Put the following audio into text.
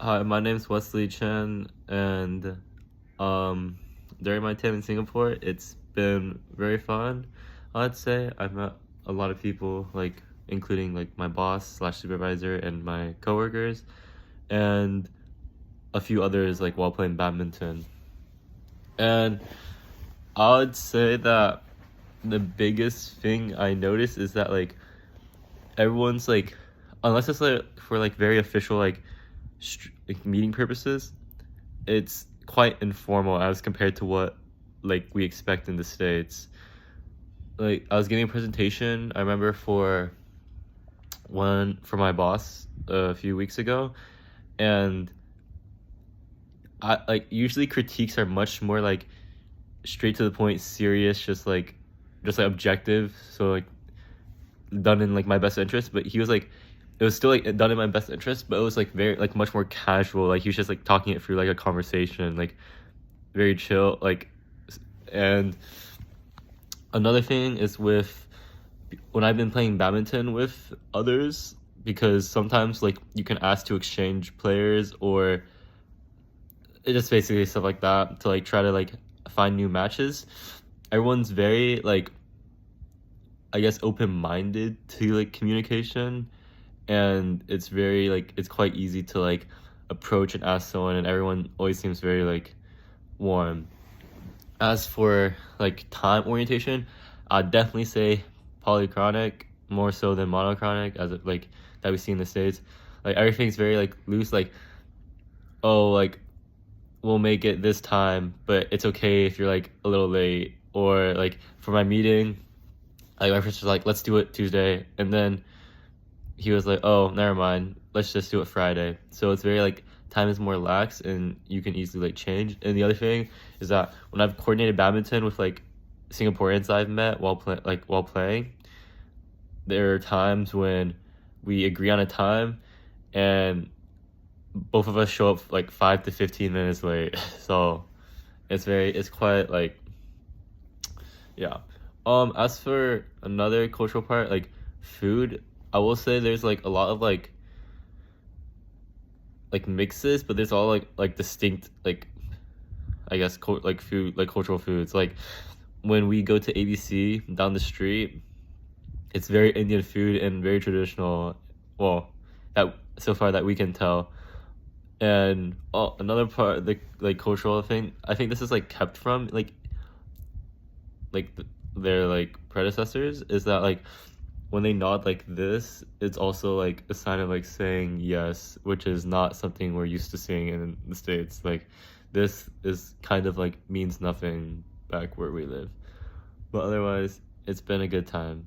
Hi, my name's Wesley Chen, and um, during my time in Singapore, it's been very fun. I'd say I met a lot of people, like including like my boss slash supervisor and my coworkers, and a few others like while playing badminton. And I would say that the biggest thing I noticed is that like everyone's like, unless it's like for like very official like meeting purposes, it's quite informal as compared to what like we expect in the States. Like I was giving a presentation, I remember for one for my boss a few weeks ago, and I like usually critiques are much more like straight to the point, serious, just like objective, so like done in like my best interest. But he was like, it was still like done in my best interest, but it was like very like much more casual. Like he was just like talking it through like a conversation, like very chill, like. And another thing is with when I've been playing badminton with others, because sometimes like you can ask to exchange players or it just basically stuff like that to like try to like find new matches. Everyone's very like, I guess, open minded to like communication, and it's very like it's quite easy to like approach and ask someone, and everyone always seems very like warm. As for like time orientation, I'd definitely say polychronic more so than monochronic, as it, like that we see in the States. Like everything's very like loose, like, oh, like we'll make it this time, but it's okay if you're like a little late. Or like for my meeting, like my friends was like, let's do it Tuesday, and then he was like, oh, never mind, let's just do it Friday. So it's very like time is more lax and you can easily like change. And the other thing is that when I've coordinated badminton with like Singaporeans I've met while playing, there are times when we agree on a time and both of us show up like 5 to 15 minutes late. So it's quite like, yeah. As for another cultural part, like food, I will say there's like a lot of like mixes, but there's all like distinct like, I guess, like food, like cultural foods. Like when we go to ABC down the street, it's very Indian food and very traditional. Well, that so far that we can tell. And another part, the like cultural thing, I think this is like kept from their like predecessors, is that like when they nod like this, it's also like a sign of like saying yes, which is not something we're used to seeing in the States. Like this is kind of like means nothing back where we live. But otherwise, it's been a good time.